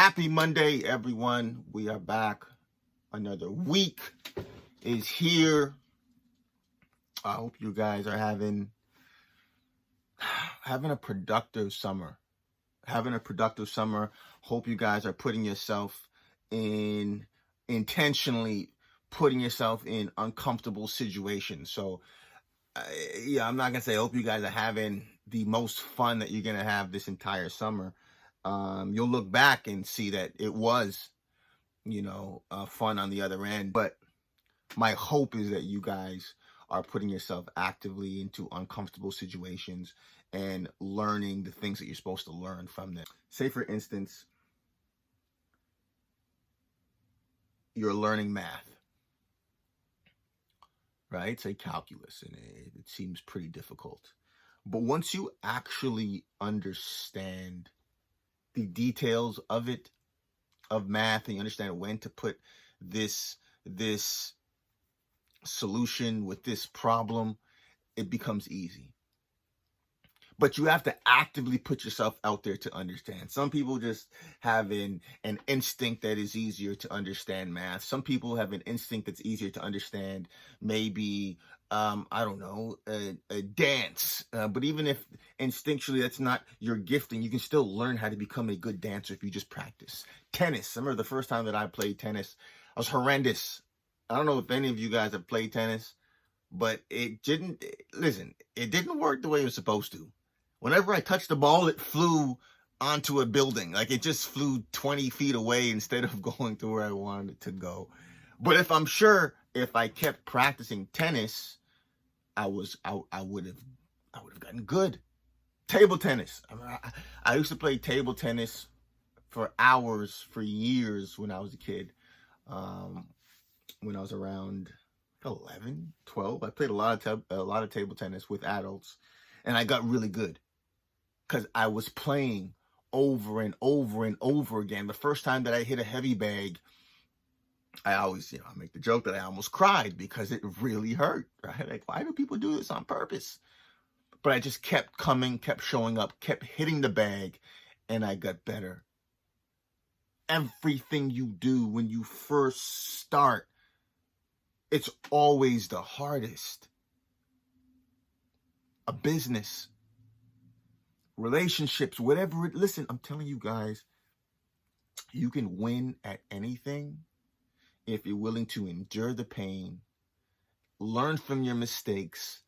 Happy Monday, everyone. We are back. Another week is here. I hope you guys are having a productive summer. Hope you guys are intentionally putting yourself in uncomfortable situations. So, I'm not going to say hope you guys are having the most fun that you're going to have this entire summer. You'll look back and see that it was, fun on the other end. But my hope is that you guys are putting yourself actively into uncomfortable situations and learning the things that you're supposed to learn from them. Say, for instance, you're learning math, right? Say calculus, and it seems pretty difficult. But once you actually understand the details of math, and you understand when to put this solution with this problem, it becomes easy. But you have to actively put yourself out there to understand. Some people just have an instinct that is easier to understand math. Some people have an instinct that's easier to understand maybe, a dance. But even if instinctually that's not your gifting, you can still learn how to become a good dancer if you just practice. Tennis. I remember the first time that I played tennis, I was horrendous. I don't know if any of you guys have played tennis, but it didn't work the way it was supposed to. Whenever I touched the ball, it flew onto a building. Like, it just flew 20 feet away instead of going to where I wanted it to go. But if I kept practicing tennis, I would have gotten good. Table tennis. I used to play table tennis for hours, for years when I was a kid. When I was around 11, 12, I played a lot of table tennis with adults, and I got really good because I was playing over and over and over again. The first time that I hit a heavy bag, I always, I make the joke that I almost cried because it really hurt, right? Like, why do people do this on purpose? But I just kept coming, kept showing up, kept hitting the bag, and I got better. Everything you do when you first start, it's always the hardest. A business, relationships, whatever it, listen, I'm telling you guys, you can win at anything if you're willing to endure the pain, learn from your mistakes,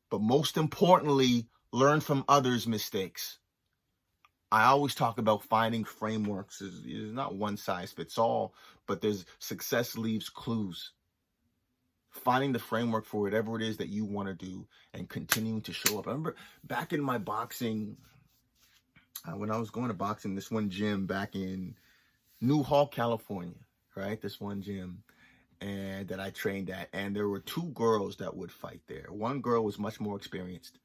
but most importantly, learn from others' mistakes. I always talk about finding frameworks. There's not one size fits all, but there's success leaves clues. Finding the framework for whatever it is that you want to do and continuing to show up. I remember back in my boxing, when I was going to boxing, this one gym back in Newhall, California, right? This one gym and that I trained at. And there were two girls that would fight there. One girl was much more experienced,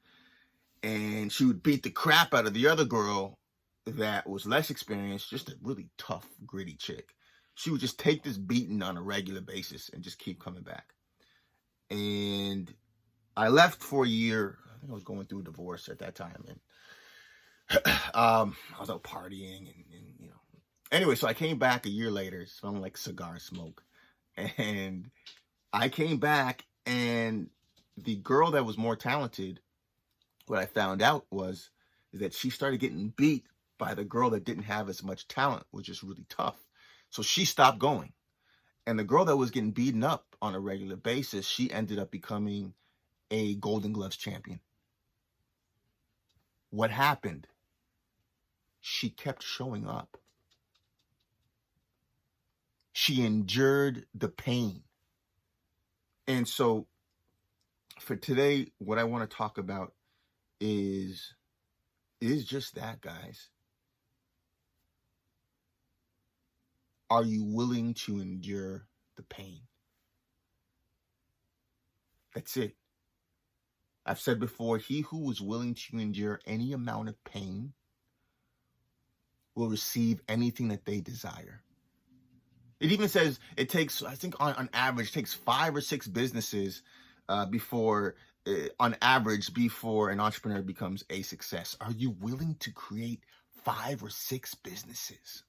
and she would beat the crap out of the other girl that was less experienced, just a really tough, gritty chick. She would just take this beating on a regular basis and just keep coming back. And I left for a year. I think I was going through a divorce at that time, and I was out partying, and Anyway, so I came back a year later, smelling like cigar smoke, and I came back, and the girl that was more talented, what I found out is that she started getting beat by the girl that didn't have as much talent, which is really tough. So she stopped going. And the girl that was getting beaten up on a regular basis, she ended up becoming a Golden Gloves champion. What happened? She kept showing up. She endured the pain. And so for today, what I want to talk about is just that, guys. Are you willing to endure the pain? That's it. I've said before, he who is willing to endure any amount of pain will receive anything that they desire. It even says it takes, I think on average, it takes 5 or 6 businesses before an entrepreneur becomes a success. Are you willing to create 5 or 6 businesses?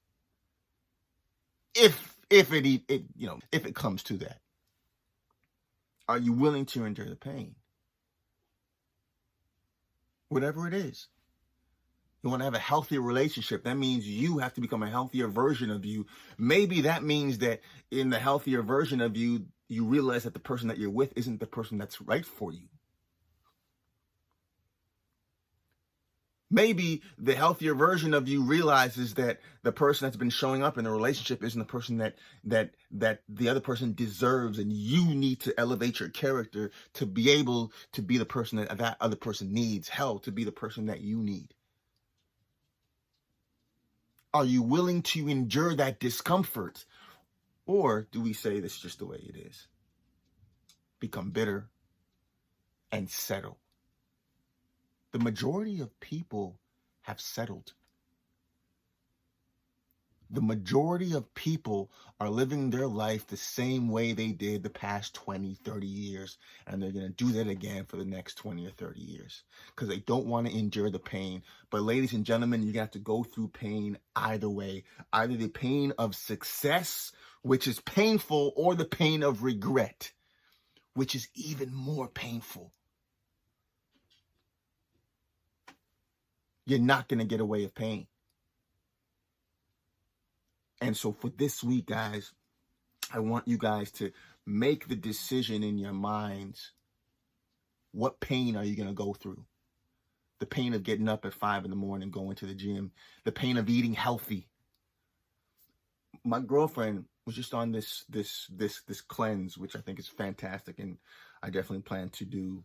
if it comes to that. Are you willing to endure the pain? Whatever it is. You want to have a healthier relationship. That means you have to become a healthier version of you. Maybe that means that in the healthier version of you, you realize that the person that you're with isn't the person that's right for you. Maybe the healthier version of you realizes that the person that's been showing up in the relationship isn't the person that the other person deserves, and you need to elevate your character to be able to be the person that other person needs. Hell, to be the person that you need. Are you willing to endure that discomfort? Or do we say this is just the way it is? Become bitter and settle. The majority of people have settled. The majority of people are living their life the same way they did the past 20, 30 years. And they're going to do that again for the next 20 or 30 years because they don't want to endure the pain. But ladies and gentlemen, you have to go through pain either way. Either the pain of success, which is painful, or the pain of regret, which is even more painful. You're not going to get away with pain. And so for this week, guys, I want you guys to make the decision in your minds. What pain are you going to go through? The pain of getting up at 5 a.m, going to the gym. The pain of eating healthy. My girlfriend was just on this cleanse, which I think is fantastic, and I definitely plan to do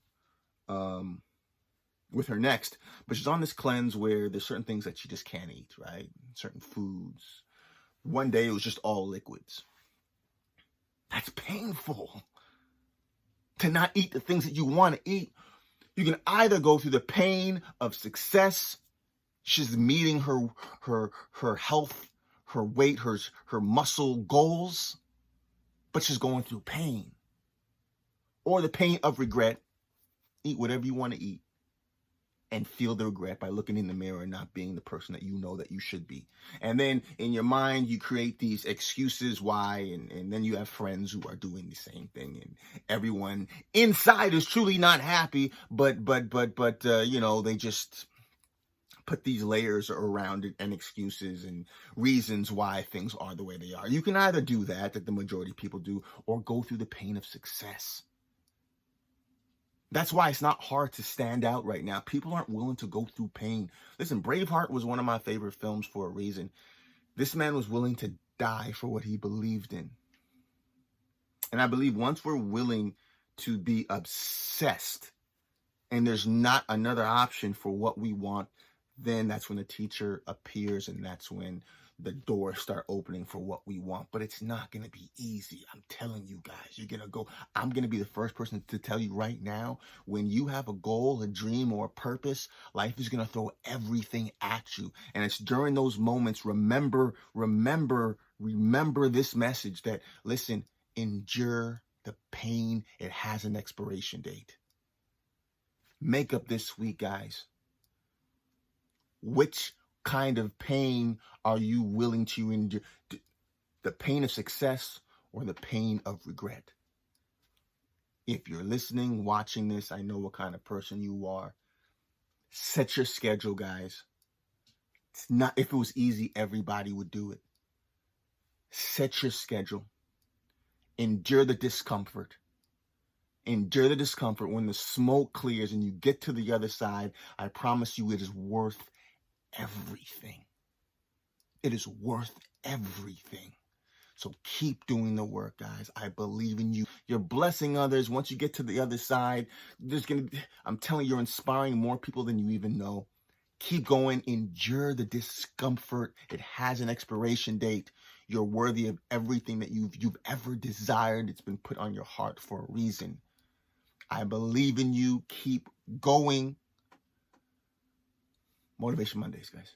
with her next. But she's on this cleanse where there's certain things that she just can't eat, right? Certain foods. One day it was just all liquids. That's painful. To not eat the things that you want to eat. You can either go through the pain of success. She's meeting her health, her weight, her muscle goals, but she's going through pain. Or the pain of regret. Eat whatever you want to eat and feel the regret by looking in the mirror and not being the person that you know that you should be. And then in your mind, you create these excuses why, and then you have friends who are doing the same thing, and everyone inside is truly not happy, but they just put these layers around it and excuses and reasons why things are the way they are. You can either do that the majority of people do, or go through the pain of success. That's why it's not hard to stand out right now. People aren't willing to go through pain. Listen, Braveheart was one of my favorite films for a reason. This man was willing to die for what he believed in. And I believe once we're willing to be obsessed and there's not another option for what we want, then that's when the teacher appears, and that's when the doors start opening for what we want. But it's not going to be easy. I'm telling you guys, I'm going to be the first person to tell you right now, when you have a goal, a dream, or a purpose, life is going to throw everything at you. And it's during those moments, remember this message that, listen, endure the pain. It has an expiration date. Make up this week, guys. Which kind of pain are you willing to endure? The pain of success or the pain of regret? If you're listening, watching this, I know what kind of person you are. Set your schedule, guys. It's not, if it was easy, everybody would do it. Set your schedule. Endure the discomfort. Endure the discomfort. When the smoke clears and you get to the other side, I promise you it is worth everything. It is worth everything. So keep doing the work, guys. I believe in you. You're blessing others. Once you get to the other side, I'm telling you, you're inspiring more people than you even know. Keep going. Endure the discomfort. It has an expiration date. You're worthy of everything that you've ever desired. It's been put on your heart for a reason. I believe in you. Keep going. Motivation Mondays, guys.